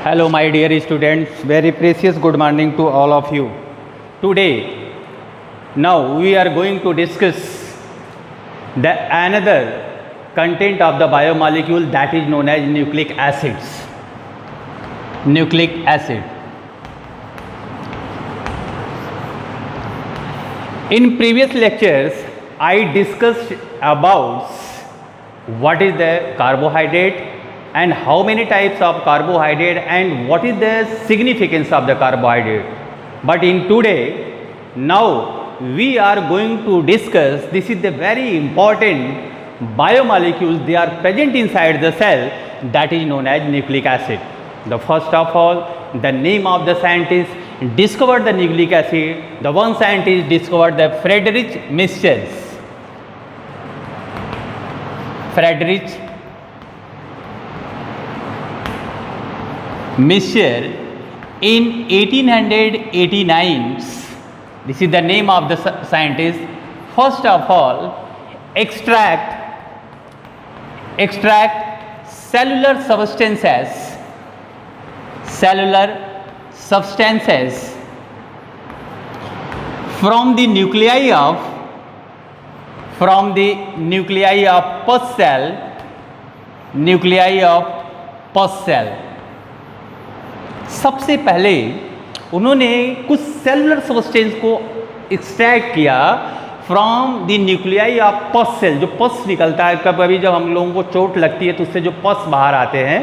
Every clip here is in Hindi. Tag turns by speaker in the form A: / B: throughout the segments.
A: Hello, my dear students. Very precious good morning to all of you. Today, now we are going to discuss the another content of the biomolecule that is known as nucleic acids. Nucleic acid. In previous lectures, I discussed about what is the carbohydrate and how many types of carbohydrate and what is the significance of the carbohydrate. But in today, now we are going to discuss, this is the very important biomolecules, they are present inside the cell, that is known as nucleic acid. The first of all, the name of the scientist discovered the nucleic acid. The one scientist discovered the Friedrich Michels. Friedrich Michel in 1889. This is the name of the scientist. First of all, extract cellular substances from the nuclei of pus cell. सबसे पहले उन्होंने कुछ सेलुलर सब्सटेंस को एक्सट्रैक्ट किया from the nuclei of pus cell. जो पस निकलता है, कभी जब हम लोगों को चोट लगती है तो उससे जो पस बाहर आते हैं,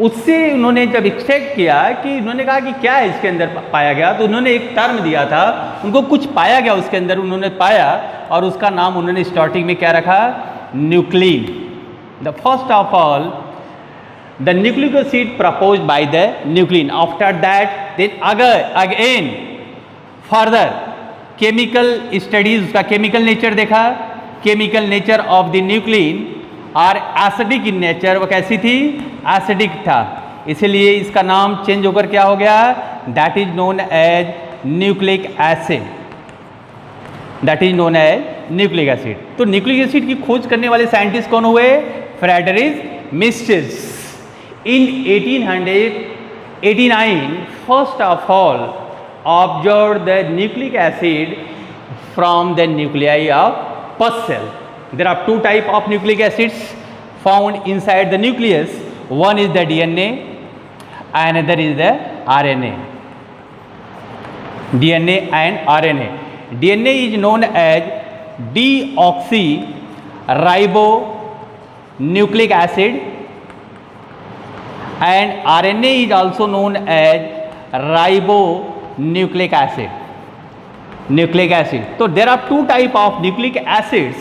A: उससे उन्होंने जब एक्सट्रैक्ट किया कि उन्होंने कहा कि क्या है इसके अंदर पाया गया, तो उन्होंने एक टर्म दिया था, उनको कुछ पाया गया उसके अंदर, उन्होंने पाया और उसका नाम उन्होंने स्टार्टिंग में क्या रखा, nuclein. The first of all the nucleic acid proposed by the nuclein. After that, then again further chemical studies, उसका chemical nature देखा. chemical nature of the nuclein are acidic in nature. वो कैसी थी, acidic था, इसलिए इसका नाम चेंज होकर क्या हो गया, that is known as nucleic acid. that is known as nucleic acid. तो nucleic acid की खोज करने वाले साइंटिस्ट कौन हुए, Frederick मिचेल्स. In 1889, first of all, observed the nucleic acid from the nuclei of pus cell. There are two types of nucleic acids found inside the nucleus. One is the DNA, another is the RNA. DNA and RNA. DNA is known as deoxyribonucleic acid, and RNA is also known as ribonucleic acid. Nucleic acid. So there are two types of nucleic acids.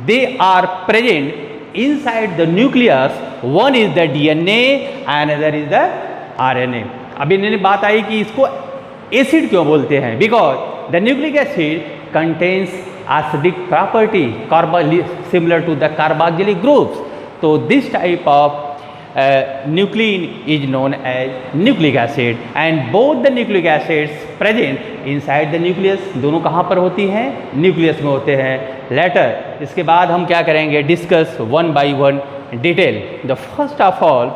A: They are present inside the nucleus. One is the DNA, another is the RNA. अब इन्हें बात आई कि इसको एसिड क्यों बोलते हैं, because the nucleic acid contains acidic property, similar to the carboxylic groups. So this type of nuclein is known as nucleic acid, and both the nucleic acids present inside the nucleus. दोनों कहाँ पर होती हैं, न्यूक्लियस में होते हैं. लेटर इसके बाद हम क्या करेंगे, discuss one by one detail. The first of all,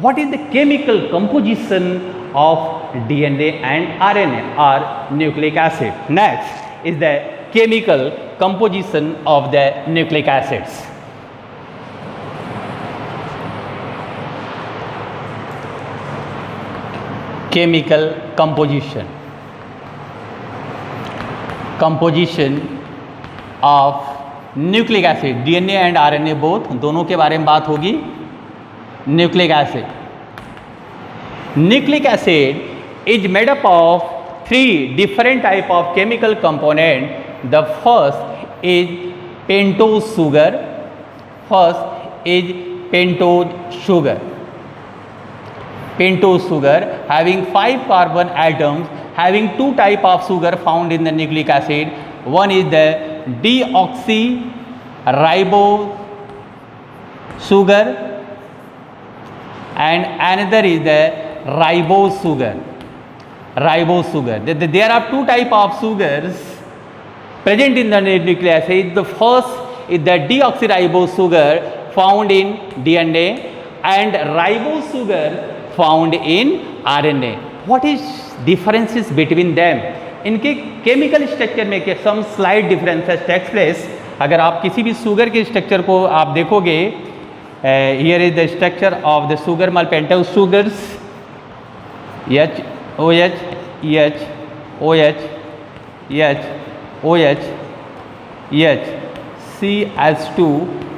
A: what is the chemical composition of DNA and RNA or nucleic acid. Next is the chemical composition of the nucleic acids. Chemical composition of nucleic acid. DNA and RNA both, दोनों के बारे में बात होगी. Nucleic acid. Nucleic acid is made up of three different type of chemical component. The first is pentose sugar. Pentose sugar having 5 carbon atoms, having two type of sugar found in the nucleic acid. One is the deoxyribose sugar and another is the ribose sugar. There are two type of sugars present in the nucleic acid. The first is the deoxyribose sugar found in DNA and ribose sugar found in RNA. What is differences between them? इनके केमिकल स्ट्रक्चर में के सम स्लाइड डिफरेंसेस टेक्स प्लेस. अगर आप किसी भी शुगर के स्ट्रक्चर को आप देखोगे, here is the structure of the sugar malpentos sugars, H OH H OH H OH H CH2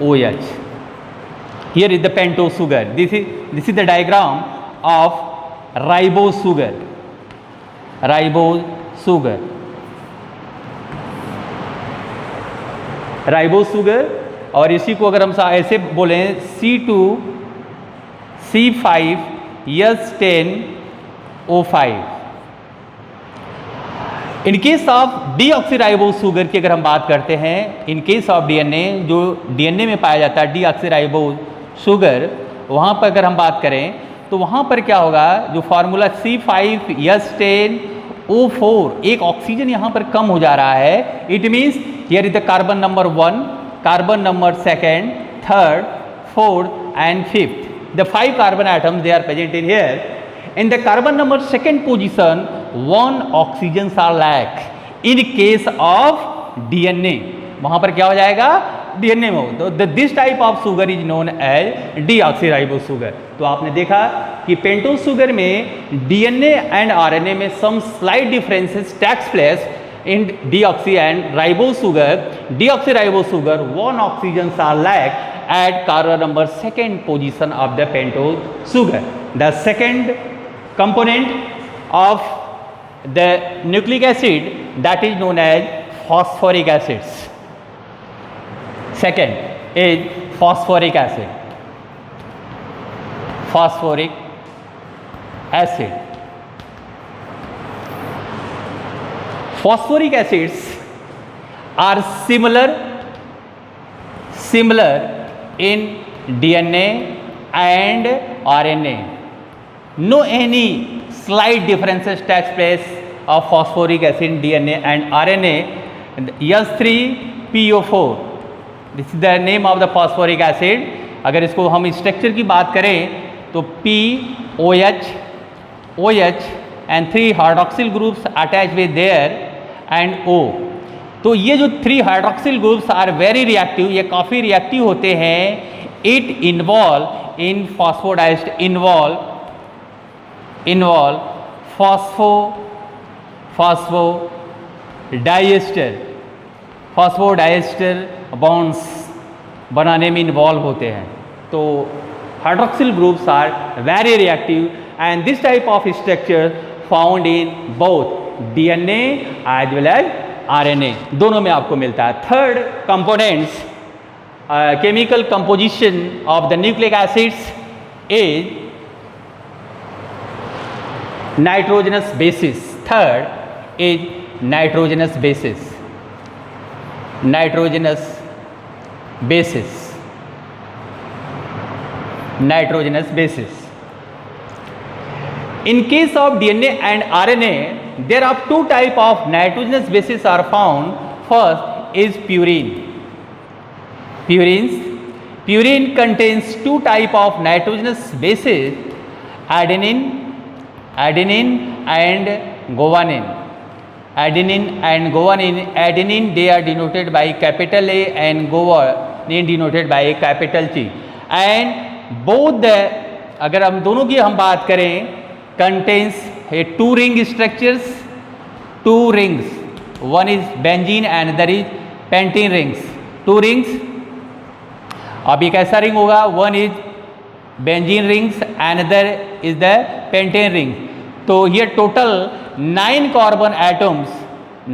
A: OH. Here is the pentose sugar. This is the diagram of ribose sugar. Ribose sugar. Ribose sugar. और इसी को अगर हम ऐसे बोलें C2 C5 S10 O5. In case of deoxyribose sugar की अगर हम बात करते हैं, इन केस ऑफ DNA, जो DNA में पाया जाता है डीऑक्सीराइबोज शुगर, वहाँ पर अगर हम बात करें तो वहाँ पर क्या होगा, जो फार्मूला C5S10O4, एक ऑक्सीजन यहाँ पर कम हो जा रहा है. It means here is the carbon number 1, carbon number 2nd, 3rd, 4th and 5th. The 5 carbon atoms they are present in here. In the carbon number 2nd position, 1 oxygens are lack. In case of DNA, वहाँ पर क्या हो जाएगा, DNA में हो. तो this type of sugar is known as deoxyribose sugar. तो आपने देखा कि पेंटोज शुगर में DNA एंड RNA में some slight differences takes place. In deoxy and ribose sugar, deoxyribose sugar, 1 oxygens are lack at carbon number 2nd position of the pentose sugar. The second component of the nucleic acid, that is known as phosphoric acids. Second is phosphoric acid. Phosphoric acid. Phosphoric acids are similar in DNA and RNA. No any slight differences takes place of phosphoric acid in DNA and RNA. S3PO4, this is the name of the phosphoric acid. अगर इसको हम स्ट्रक्चर की बात करें तो POH OH and 3 hydroxyl groups attached with there and O. तो ये जो 3 hydroxyl groups are very reactive, ये काफ़ी रिएक्टिव होते हैं. It involve in phosphodiester bonds बनाने में इन्वॉल्व होते हैं. तो hydroxyl groups are very reactive and this type of structure found in both DNA as well as RNA, दोनों में आपको मिलता है. Third components, chemical composition of the nucleic acids is nitrogenous bases. Third is nitrogenous bases. Nitrogenous bases. Nitrogenous bases. In case of DNA and RNA, there are 2 type of nitrogenous bases are found. First is purine. Purine contains 2 type of nitrogenous bases, adenine and guanine. Adenine they are denoted by capital A and guanine denoted by capital G. And both the, अगर हम दोनों की हम बात करें, contains a 2 ring structures, 2 rings. One is benzene and another is pentene rings. 2 rings. अब एक ऐसा रिंग होगा, one is benzene rings, another is the pentane ring. तो ये टोटल 9 कार्बन एटम्स,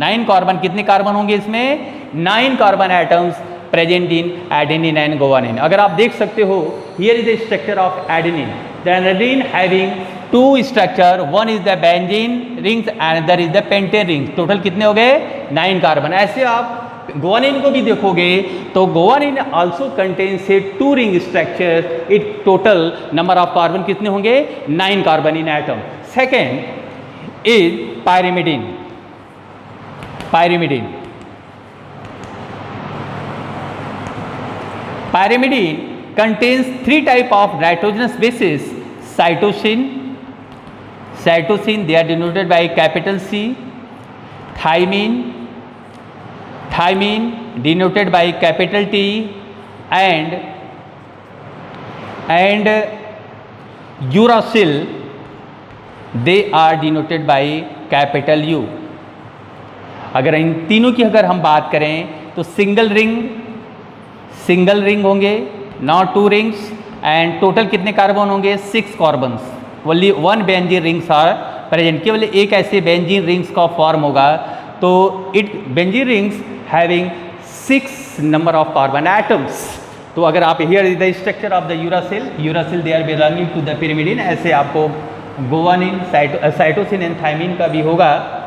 A: 9 कार्बन, कितने कार्बन होंगे इसमें? 9 carbon atoms present in adenine and guanine. अगर आप देख सकते हो, here is the structure of adenine. The adenine having 2 structure, one is the benzene rings and other is the pentane rings. Total कितने हो गए? 9 कार्बन. ऐसे आप गुआनिन को भी देखोगे तो guanine also contains A 2 ring structure. It total number of carbon कितने होंगे? 9 carbon in atom. Second is pyrimidine. Pyrimidine contains 3 type of nitrogenous bases, cytosine, cytosine they are denoted by capital C, thymine, thymine denoted by capital T, and uracil they are denoted by capital U. अगर इन तीनों की अगर हम बात करें तो सिंगल रिंग होंगे, नॉट 2 रिंग्स, एंड टोटल कितने कार्बन होंगे 6 carbons, only 1 benzene rings are present, केवल एक ऐसे बेंजीन रिंग्स का फॉर्म होगा, तो it benzene rings having 6 number of carbon atoms. तो अगर आप here is the structure of the uracil they are belonging to the pyrimidine, ऐसे आपको गुआनिन, साइटोसिन एंड थाइमिन का भी होगा.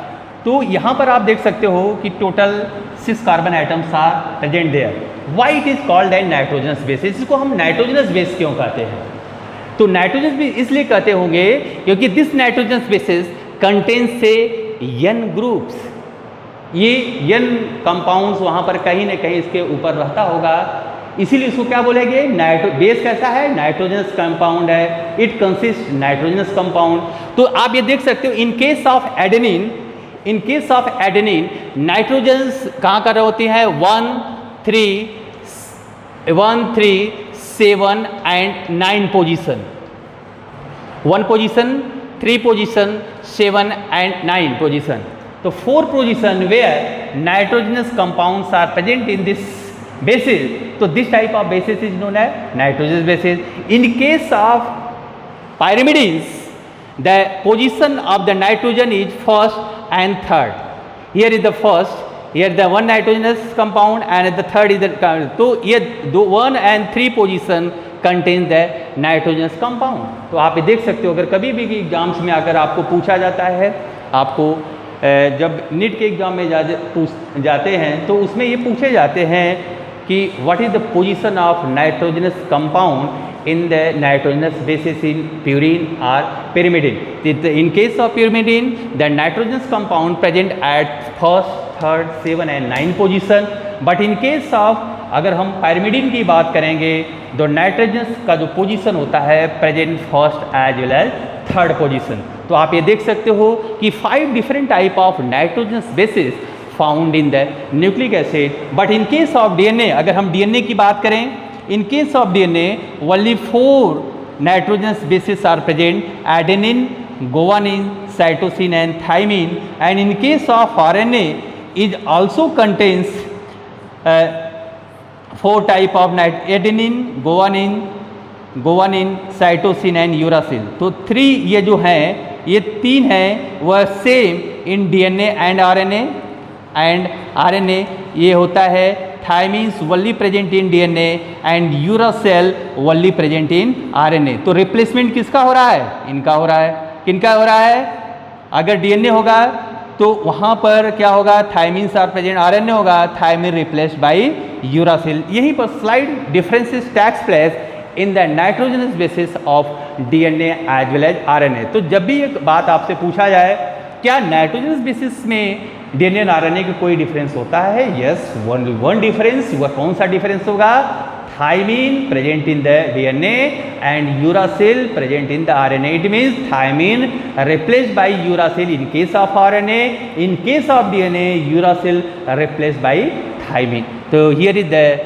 A: तो यहाँ पर आप देख सकते हो कि total 6 carbon atoms are present there. Why it is called an nitrogenous base, इसको हम नाइट्रोजनस बेस क्यों कहते हैं? तो नाइट्रोजनस बेस इसलिए कहते होंगे क्योंकि दिस नाइट्रोजनस बेसिस कंटेन्स से n ग्रुप्स, ये n कंपाउंड्स वहाँ पर कहीं ना कहीं इसके ऊपर रहता होगा, इसीलिए इसको क्या बोलेंगे बेस कैसा है, नाइट्रोजनस कंपाउंड है, इट कंसिस्ट नाइट्रोजनस कंपाउंड. तो आप ये देख सकते हो in case of adenine nitrogens कहाँ कर होती हैं 1, 3, 7 and 9 position, 1 position, 3 position, 7 and 9 position. तो 4 position where nitrogenous compounds are present in this bases. So this type of basis is known as nitrogenous basis. In case of pyrimidines, the position of the nitrogen is first and third. Here is the first, here the 1 nitrogenous compound and the third is the. तो ये 1 and 3 position contains the nitrogenous compound. तो आप ये देख सकते हो, अगर कभी भी एग्जाम्स में अगर आपको पूछा जाता है, आपको जब नीट के एग्जाम में जाते हैं तो उसमें ये पूछे जाते हैं कि what is the position of nitrogenous compound in the nitrogenous basis in purine और pyrimidine. In case of pyrimidine, the nitrogenous compound present at first, third, 7 and 9 position. But in case of अगर हम pyrimidine की बात करेंगे तो नाइट्रोजनस का जो पोजीशन होता है present first as well as third position. तो आप ये देख सकते हो कि 5 different type of nitrogenous bases found in the nucleic acid. But in case of DNA, अगर हम डीएनए की बात करें, in case of DNA only 4 nitrogenous bases are present, adenine, guanine, cytosine and thymine. And in case of RNA is also contains 4 type of adenine, guanine, cytosine and uracil. तो 3 ये जो हैं, ये 3 हैं वह same in DNA and RNA. And RNA ये होता है thymines only present in DNA and uracil only present in RNA. तो रिप्लेसमेंट किसका हो रहा है? इनका हो रहा है. किनका हो रहा है? अगर डीएनए होगा तो वहाँ पर क्या होगा, थाइमिन्स आर प्रेजेंट, आरएनए होगा थाइमिन रिप्लेस्ड बाय यूरासिल. यहीं पर slide differences takes place in the nitrogenous bases of DNA as well as RNA. तो जब भी एक बात आपसे पूछा जाए क्या नाइट्रोजनस बेसिस में डीएनए और आरएनए का कोई डिफरेंस होता है? Yes, only 1 difference. वह कौन सा डिफरेंस होगा? Thymine present in the DNA and uracil present in the RNA. It means thymine replaced by uracil in case of RNA, in case of DNA uracil replaced by thymine. तो here is the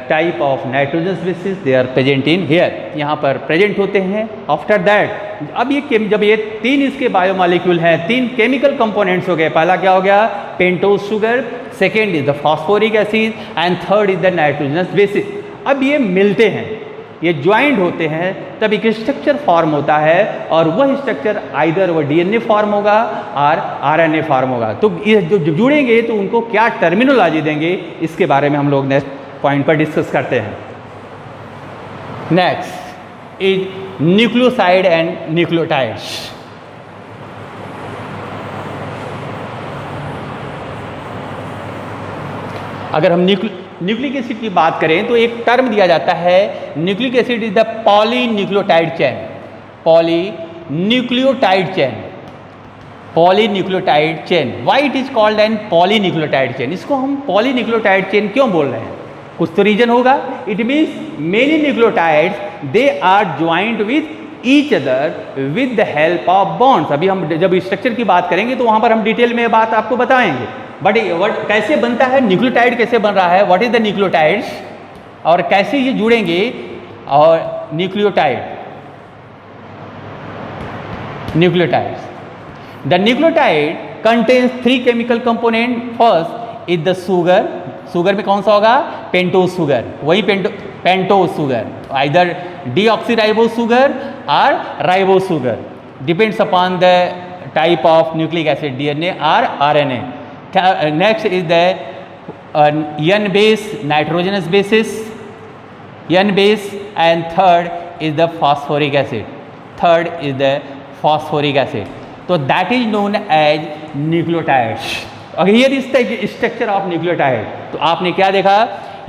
A: type of nitrogenous bases they are present in here, यहाँ पर प्रेजेंट होते हैं. आफ्टर दैट अब ये जब ये 3 इसके बायोमॉलिक्यूल हैं, 3 केमिकल कंपोनेंट्स हो गए. पहला क्या हो गया? Pentose sugar, second is the phosphoric acid and third is the nitrogenous basis. अब ये मिलते हैं, ये ज्वाइंट होते हैं, तब एक स्ट्रक्चर फॉर्म होता है और वह स्ट्रक्चर आइदर वह डीएनए फॉर्म होगा और आरएनए फॉर्म होगा. तो ये जो जुड़ेंगे तो उनको क्या टर्मिनोलॉजी देंगे, इसके बारे में हम लोग नेक्स्ट पॉइंट पर डिस्कस करते हैं. Next is nucleoside and nucleotides. अगर हम न्यूक्लिक एसिड की बात करें तो एक टर्म दिया जाता है, nucleic acid is the polynucleotide chain. Polynucleotide chain, polynucleotide chain. Why it is called N polynucleotide chain? इसको हम पॉलीन्यूक्लियोटाइड चेन क्यों बोल रहे हैं? कुछ तो रीजन होगा. It means many nucleotides they are joint with each other with the help of bonds. अभी हम जब स्ट्रक्चर की बात करेंगे तो वहाँ पर हम डिटेल में बात आपको बताएंगे। बट कैसे बनता है न्यूक्लियोटाइड, कैसे बन रहा है, व्हाट इज द न्यूक्लियोटाइड्स, और कैसे ये जुड़ेंगे। और nucleotides, the nucleotide contains 3 chemical component. First is the sugar, sugar में कौन सा होगा, पेंटोज शुगर, वही pentose sugar, either deoxyribose sugar और ribose sugar, depends upon the type of nucleic acid, DNA और RNA. Next is the N base, nitrogenous bases, N base, and third is the phosphoric acid, third is the phosphoric acid. तो that is known as nucleotides. अगर here is the structure of nucleotide, तो आपने क्या देखा,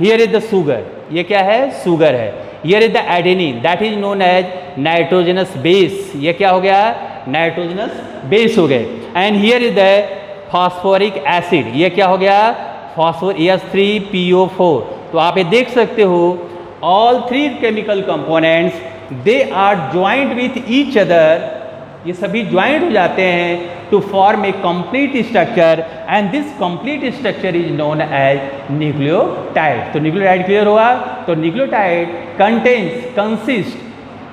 A: हियर इज द शुगर, ये क्या है, शुगर है। Here is the adenine, that is known as nitrogenous base, ये क्या हो गया, नाइट्रोजनस बेस हो गए। And here is the phosphoric acid, ये क्या हो गया, फास्फोर H3PO4। तो आप ये देख सकते हो all 3 chemical components they are joint with each other, ये सभी ज्वाइंट हो जाते हैं to form a complete structure, and this complete structure is known as nucleotide. तो न्यूक्लियोटाइड क्लियर हुआ। तो nucleotide consist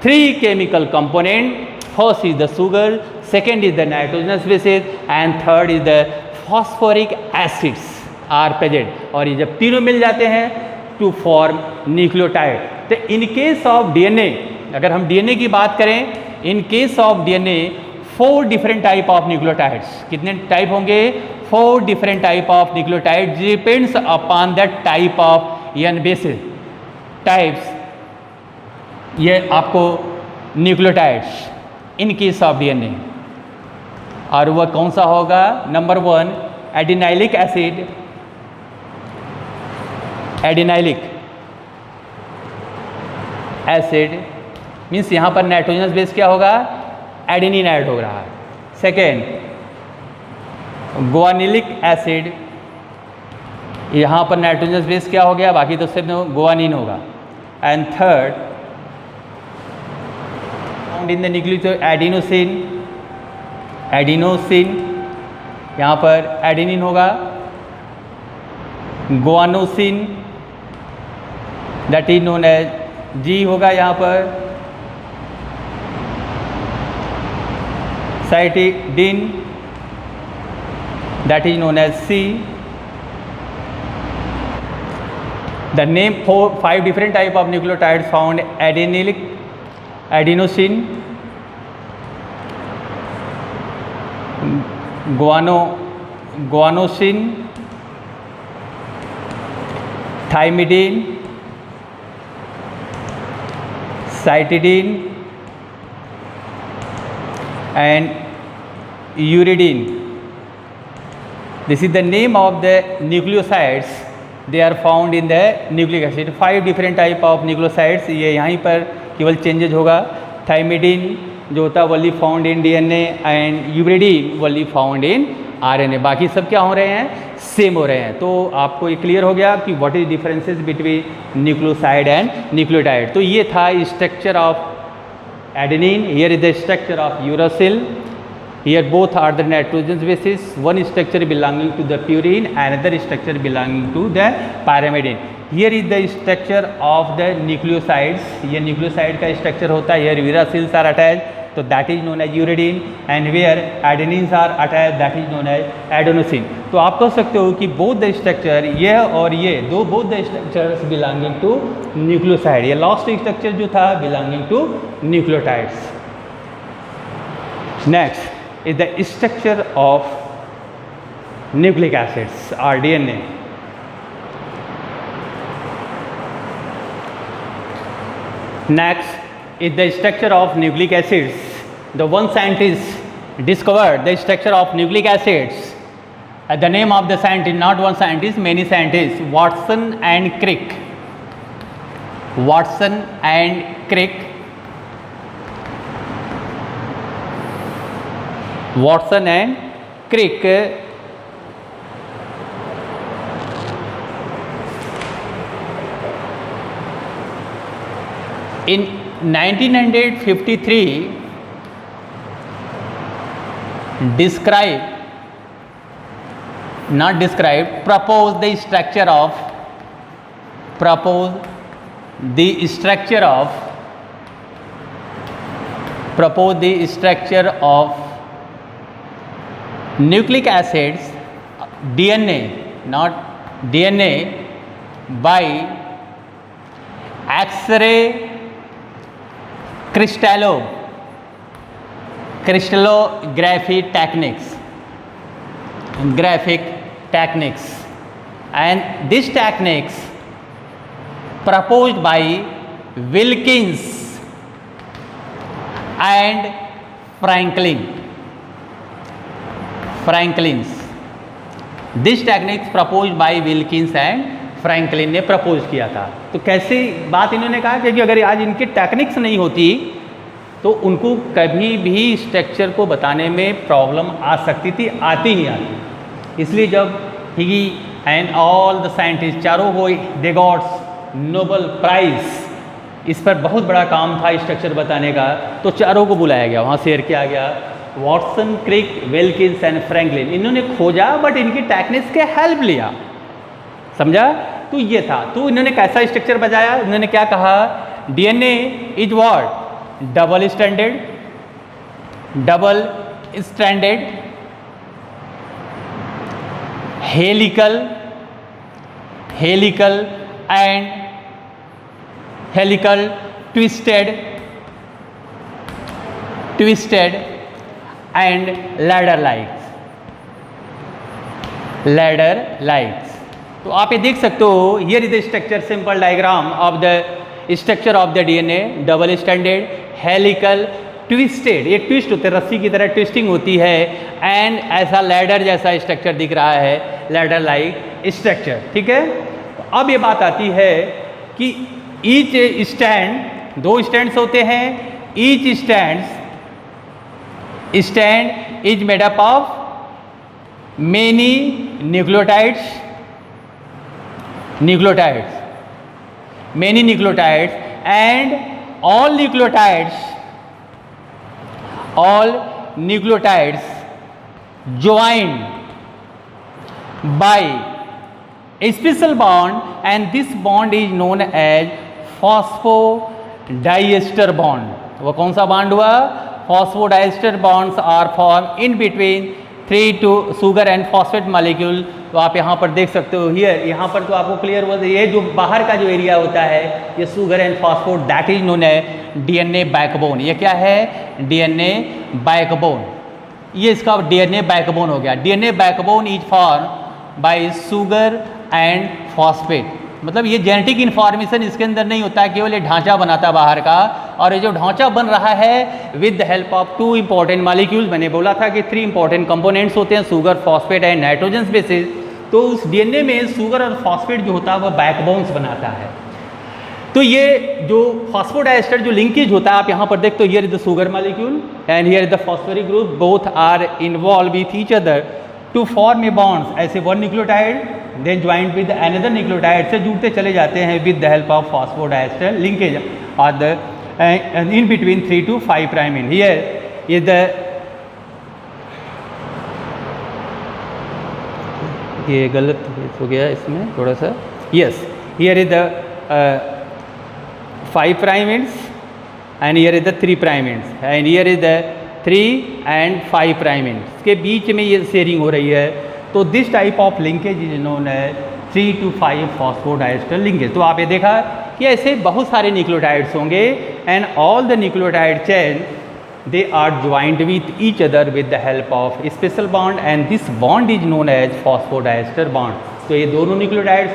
A: 3 chemical component, first is the sugar, second is the nitrogenous bases, and third is the phosphoric acids are present. और ये जब तीनों मिल जाते हैं टू फॉर्म न्यूक्लियोटाइड। तो इन केस ऑफ डीएनए, अगर हम डीएनए की बात करें, in case of DNA 4 different type of nucleotides, कितने टाइप होंगे, 4 different type of nucleotide, depends upon the type of N bases types, ये आपको nucleotides in case of DNA. और वह कौन सा होगा, number 1 adenylic acid, adenylic acid means यहाँ पर नाइट्रोजनस बेस क्या होगा, एडेनिन ऐड हो रहा है। सेकेंड गुआनिलिक एसिड, यहाँ पर नाइट्रोजनस बेस क्या हो गया, बाकी तो सब गुआनिन होगा। And third found in the nucleotide adenosine, adenosine यहाँ पर एडेनिन होगा। Guanosine that is known as G होगा यहाँ पर। Cytidine that is known as C. The name 5 different type of nucleotides found: adenylate, adenosine, guanosine, thymidine, cytidine and uridine. This is the name of the nucleosides. They are found in the nucleic acid. 5 different type of nucleosides. ये यहीं पर केवल चेंजेज होगा. थाइमिडीन जो होता है वली found in DNA and uridine वली फाउंड इन आरएनए. बाकी सब क्या हो रहे हैं, सेम हो रहे हैं. तो आपको ये क्लियर हो गया कि what is differences between nucleoside and nucleotide. तो ये था structure of adenine. Here is the structure of uracil. Here both are the nitrogen bases. One structure belonging to the purine, another structure belonging to the pyrimidine. Here is the structure of the nucleosides. ये nucleoside का structure होता है. Here uracils are attached, so that is known as uridine, and where adenines are attached, that is known as adenosine. तो आप कह सकते हो कि both the structure ये और ये दो both the structures belonging to nucleoside. ये last structure जो था belonging to nucleotides. Next is the structure of nucleic acids or DNA. Next is the structure of nucleic acids. The one scientist discovered the structure of nucleic acids. The name of the scientist, not one scientist, many scientists, Watson and Crick. Watson and Crick. Watson and Crick in 1953 proposed the structure of nucleic acids, DNA, not DNA, by X-ray crystallography techniques, and these techniques proposed by Wilkins and Franklins. This techniques proposed by Wilkins and Franklin ने प्रपोज किया था। तो कैसे बात इन्होंने कहा कि अगर आज इनकी टेक्निक्स नहीं होती तो उनको कभी भी स्ट्रक्चर को बताने में प्रॉब्लम आ सकती थी, आती ही आती। इसलिए जब ही एंड ऑल द साइंटिस्ट चारों को दे गॉट्स नोबेल प्राइज, इस पर बहुत बड़ा काम था स्ट्रक्चर बताने का, तो चारों को बुलाया गया, वहाँ शेयर किया गया। Watson, Crick, Wilkins and Franklin, इन्होंने खोजा बट इनकी टेक्निक्स के हेल्प लिया, समझा। तो ये था। तो इन्होंने कैसा स्ट्रक्चर बताया, इन्होंने क्या कहा, DNA is what, double stranded helical and helical twisted and ladder likes. तो आप ये देख सकते हो, here is the structure, simple diagram of the structure of the DNA, double standard, helical, twisted, ये ट्विस्ट होते हैं, रस्सी की तरह ट्विस्टिंग होती है, एंड ऐसा लैडर जैसा स्ट्रक्चर दिख रहा है, लैडर लाइक स्ट्रक्चर, ठीक है। अब ये बात आती है कि ईच स्टैंड, दो स्टैंड्स होते हैं, each stand is made up of many nucleotides, and all nucleotides joined by a special bond, and this bond is known as phosphodiester bond। वो कौन सा बॉन्ड हुआ, phosphodiester bonds are formed in between 3 to sugar and phosphate molecule। तो आप यहाँ पर देख सकते हो, हियर यहाँ पर तो आपको क्लियर हुआ, ये जो बाहर का जो एरिया होता है ये sugar and phosphate, that is known है डीएनए बैकबोन। ये क्या है, डीएनए बैकबोन, ये इसका डीएनए बैकबोन हो गया। DNA backbone is form by sugar and phosphate, मतलब ये जेनेटिक इन्फॉर्मेशन इसके अंदर नहीं होता है, केवल ये ढांचा बनाता है बाहर का, और ये जो ढांचा बन रहा है with the help of 2 important molecules. मैंने बोला था कि 3 इंपॉर्टेंट कंपोनेंट्स होते हैं, sugar, phosphate and nitrogen bases. तो उस डीएनए में शुगर और फॉस्फेट जो होता है वह बैकबोन्स बनाता है। तो ये जो फॉस्फोडाइस्टर जो लिंकेज होता है, आप यहाँ पर देखते हो, here is the sugar molecule and here is the phosphoric group, both are involve with each other to form a bonds, ऐसे one nucleotide then joint with another nucleotide से जुड़ते चले जाते हैं with the help of phosphodiester linkage और the in between 3 to 5 prime end here is the, ये गलत हो गया इसमें थोड़ा सा, yes, here is the 5 prime ends and here is the 3 prime ends and here is the 3 and 5 prime ends के बीच में ये शेयरिंग हो रही है। तो this type of linkage is known है 3 to 5 फॉस्फोडाइस्टर लिंकेज। तो आप ये देखा कि ऐसे बहुत सारे न्यूक्लियोटाइड्स होंगे and all the nucleotide chain they are joined with each other with the help of a special bond, and this bond is known as phosphodiester bond। तो ये दोनों न्यूक्लियोटाइड्स,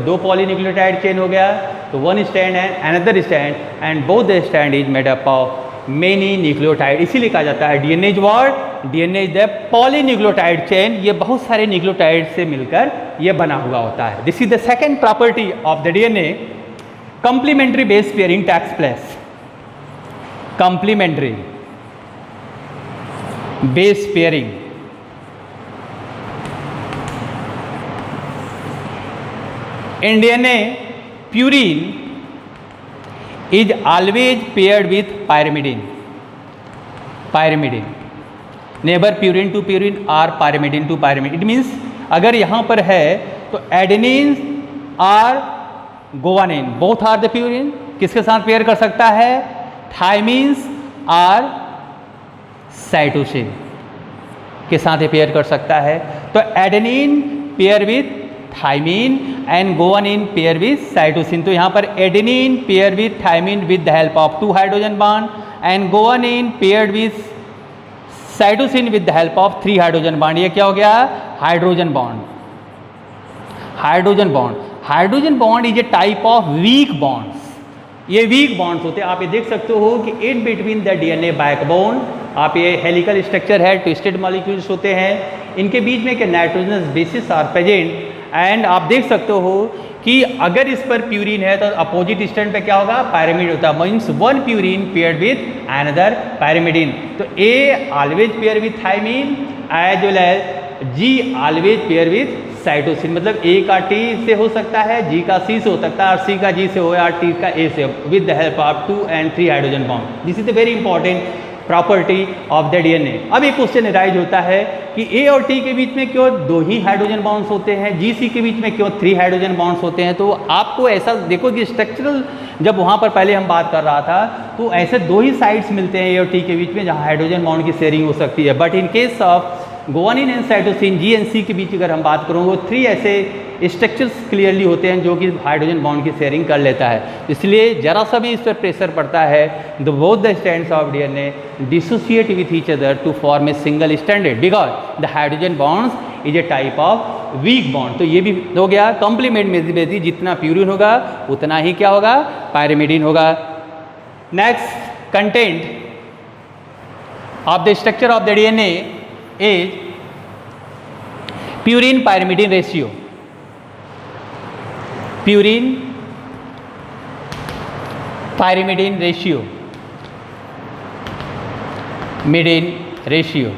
A: दो पॉलीन्यूक्लियोटाइड चेन हो गया, तो one stand and another stand, and both the stand is made up of many nucleotide. इसीलिए कहा जाता है DNA is what, DNA is the polynucleotide chain. ये बहुत सारे न्यूक्लियोटाइड से मिलकर ये बना हुआ होता है। This is the second property of the DNA, complementary base pairing takes place. Complementary base pairing, in DNA purine is always paired with pyrimidine, pyrimidine, neither purine to purine और pyrimidine to pyrimidine. It means अगर यहाँ पर है तो एडेनिन और guanine both are the purine, किसके साथ पेयर कर सकता है? थायमीन्स और साइटोसिन के साथ पेयर कर सकता है। तो adenine pair with thymine and guanine pair with cytosine. तो यहाँ पर adenine pair with thymine with the help of 2 hydrogen bond and guanine paired with cytosine with the help of 3 hydrogen bond. ये क्या हो गया? Hydrogen bond. Hydrogen bond, hydrogen bond is a type of weak bonds. ये वीक बॉन्ड्स होते हैं। आप ये देख सकते हो कि in between the DNA backbone, आप ये हेलिकल स्ट्रक्चर है, ट्विस्टेड मॉलिक्यूल्स होते हैं, इनके बीच में के nitrogenous bases are present. And आप देख सकते हो कि अगर इस पर प्यूरिन है तो अपोजिट स्टैंड पे क्या होगा? पायरिमिड होता है। Means one purine paired with another pyrimidine. तो A always pair with thymine as well as G always pair with cytosine. मतलब ए का टी से हो सकता है, जी का सी से हो सकता है, और सी का जी से हो या टी का ए से, with the help of 2 and 3 hydrogen bond. This is the very important property of the DNA. अब एक क्वेश्चन राइज होता है कि ए और टी के बीच में क्यों 2 ही हाइड्रोजन बॉन्ड्स होते हैं, जी सी के बीच में क्यों 3 हाइड्रोजन बॉन्ड्स होते हैं? तो आपको ऐसा देखो कि स्ट्रक्चरल, जब वहाँ पर पहले हम बात कर रहा था तो ऐसे 2 ही साइड्स मिलते हैं ए और टी के बीच में जहाँ हाइड्रोजन बॉन्ड की शेयरिंग हो सकती है। But in case of guanine and cytosine, G and C के बीच अगर हम बात करूँ, वो 3 ऐसे स्ट्रक्चर्स क्लियरली होते हैं जो कि हाइड्रोजन बॉन्ड की शेयरिंग कर लेता है। इसलिए जरा सा भी इस पर प्रेशर पड़ता है, the both the strands of DNA dissociate with each other to form a single stranded because the hydrogen bonds is a type of weak bond. तो ये भी हो गया कॉम्प्लीमेंट में, जितना प्यूरिन होगा उतना ही क्या होगा? पायरिमिडीन होगा। Next content of the structure of the DNA is purine pyrimidine ratio, purine pyrimidine ratio, midine ratio.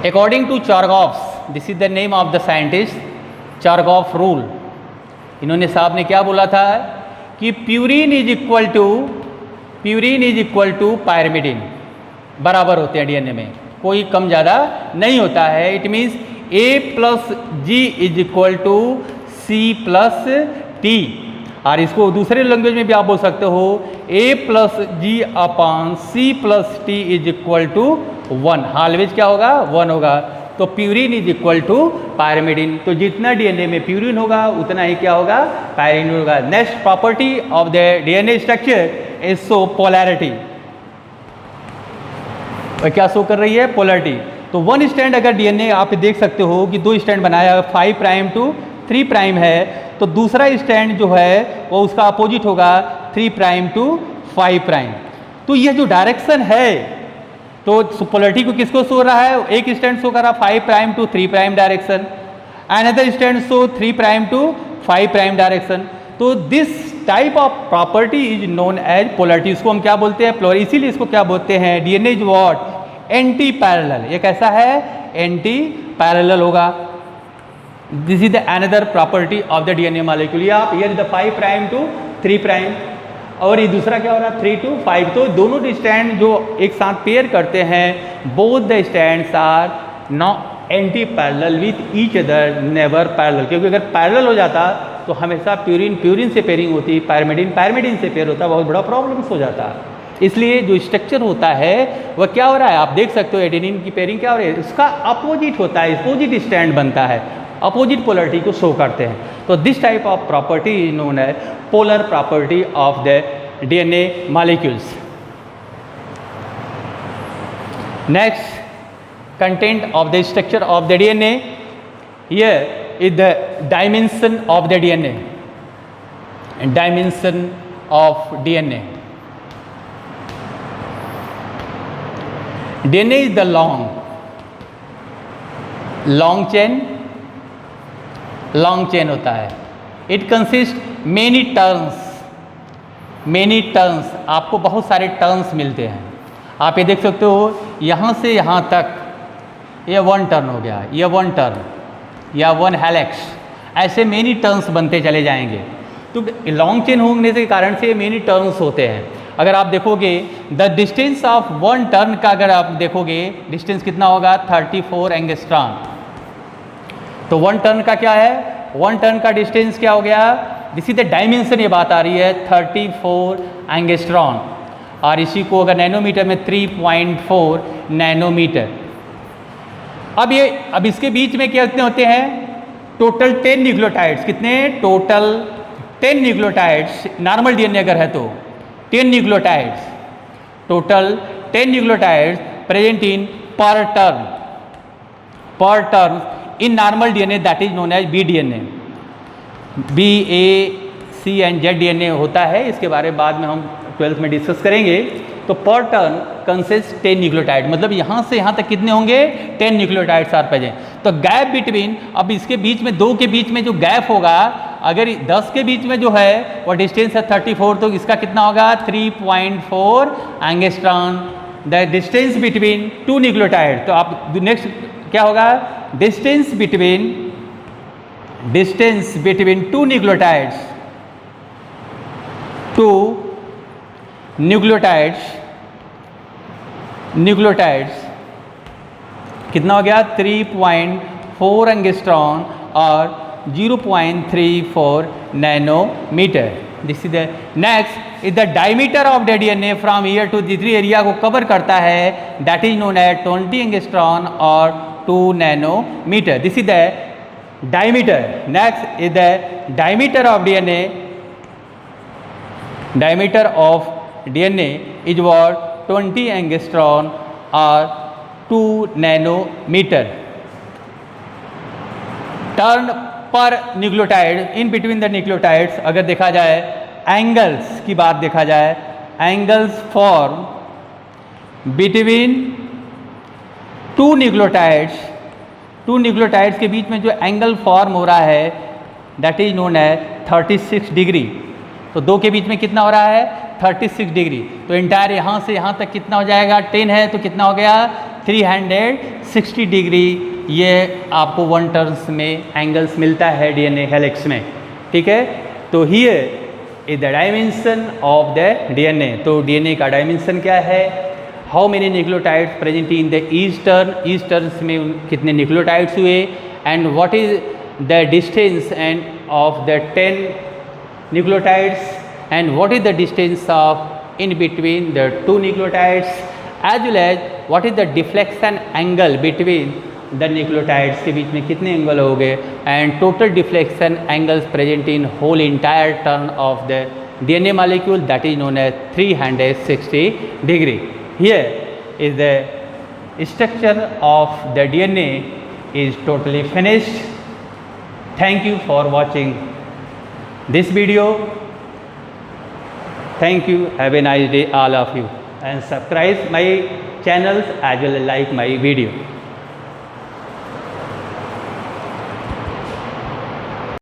A: According to Chargaff's, this is the name of the scientist, Chargaff rule, इन्होंने साहब ने क्या बोला था कि purine is equal to pyrimidine, बराबर होते हैं डीएनए में, कोई कम ज़्यादा नहीं होता है। It means A plus G is equal to C plus T, और इसको दूसरे लैंग्वेज में भी आप बोल सकते हो A plus G upon C plus T is equal to 1। Always क्या होगा? 1 होगा। तो purine is equal to pyrimidine. तो जितना डीएनए में प्यूरिन होगा उतना ही क्या होगा? पायरिमिडीन होगा। Next property of the DNA structure is so polarity. और क्या शो कर रही है? पोलैरिटी। तो 1 स्टैंड अगर डीएनए आप देख सकते हो कि 2 स्टैंड बनाया, 5 प्राइम टू 3 प्राइम है, तो दूसरा स्टैंड जो है वो उसका अपोजिट होगा 3 प्राइम टू 5 प्राइम। तो यह जो डायरेक्शन है, तो पोलैरिटी को किसको शो रहा है? एक स्टैंड शो कर रहा 5 prime to 3 prime direction, another stand show 3 prime to 5 prime direction. तो this type of property is known as polarity. इसको हम क्या बोलते हैं? पोलैरिटी। इसीलिए इसको क्या बोलते हैं? DNA is what? Anti parallel. ये कैसा है? एंटी पैरेलल होगा। This is the another property of the DNA molecule. आप here the 5 prime to 3 prime, और ये दूसरा क्या हो रहा है? 3 टू 5। तो दोनों स्टैंड जो एक साथ पेयर करते हैं, both the strands are not anti parallel with each other, never parallel. क्योंकि अगर पैरेलल हो जाता तो हमेशा प्यूरिन से पेयरिंग होती, पायरिमिडीन से पेयर होता, बहुत बड़ा प्रॉब्लम्स हो जाता। इसलिए जो स्ट्रक्चर होता है वह क्या हो रहा है? आप देख सकते हो एडेनिन की पेयरिंग क्या हो रही है? उसका अपोजिट होता है, अपोजिट स्टैंड बनता है, अपोजिट पोलैरिटी को शो करते हैं। तो this type of property is known as polar property of the DNA molecules. Next content of the structure of the DNA. Here is the dimension of the DNA. And dimension of DNA. DNA is the long chain होता है. It consists many turns. आपको बहुत सारे टर्न्स मिलते हैं। आप ये देख सकते हो यहाँ से यहाँ तक ये 1 टर्न हो गया, ये 1 टर्न या 1 हेलिक्स, ऐसे मेनी टर्न्स बनते चले जाएंगे। तो लॉन्ग चेन होने के कारण से मेनी टर्न्स होते हैं। अगर आप देखोगे the distance of one turn का अगर आप देखोगे डिस्टेंस कितना होगा 34 एंगस्ट्रॉम। तो वन टर्न का क्या है, वन टर्न का डिस्टेंस क्या हो गया, दिस इज द डायमेंशन, ये बात आ रही है 34 एंगस्ट्रॉम। और इसी को अगर नैनोमीटर में 3.4 नैनोमीटर। अब इसके बीच में क्या कितने होते हैं, टोटल 10 न्यूक्लियोटाइड्स, कितने, टोटल 10 न्यूक्लियोटाइड्स नॉर्मल डीएनए अगर है तो 10 nucleotides, total 10 nucleotides present in per turn in normal DNA that is known as B DNA. B, A, C and Z DNA होता है, इसके बारे में बाद में हम 12th में डिस्कस करेंगे। तो पर टर्न कंसिस्ट 10 न्यूक्लियोटाइड, मतलब यहाँ से यहाँ तक कितने होंगे 10 न्यूक्लियोटाइड्स आर प्रेजेंट। तो गैप बिटवीन, अब इसके बीच में दो के बीच में जो गैप होगा, अगर 10 के बीच में जो है वो डिस्टेंस है 34, तो इसका कितना होगा 3.4 angstrom. The distance between two nucleotide, तो आप नेक्स्ट क्या होगा, distance between two nucleotides, two nucleotides कितना हो गया 3.4 एंगस्ट्रॉम और 0.34 nanometer. This is the next is the diameter of the DNA from here to this area को कवर करता है, that is known as 20 angstrom और 2 nanometer. This is the diameter. Next is the diameter of DNA, diameter of DNA is what 20 angstrom or 2 nanometer. Turn per nucleotide in between the nucleotides, अगर देखा जाए एंगल्स की बात देखा जाए, angles form between two nucleotides के बीच में जो एंगल फॉर्म हो रहा है that is known as 36 degree. तो दो के बीच में कितना हो रहा है 36 डिग्री। तो इंटायर यहाँ से यहाँ तक कितना हो जाएगा, 10 है तो कितना हो गया 360 डिग्री। ये आपको वन टर्न्स में एंगल्स मिलता है डीएनए हेलिक्स में, ठीक है। तो here is the dimension of the DNA. तो डीएनए का डायमेंशन क्या है, how many nucleotides present in the east turns में कितने न्यूक्लियोटाइड्स हुए, and what is the distance end of the 10 nucleotides, and what is the distance of in between the two nucleotides, as well as what is the deflection angle between the nucleotides के बीच में कितने एंगल हो गए, and total deflection angles present in whole entire turn of the DNA molecule, that is known as 360 degree. Here is the structure of the DNA is totally finished. Thank you for watching this video. Thank you. Have a nice day all of you, and subscribe my channels as well as like my video.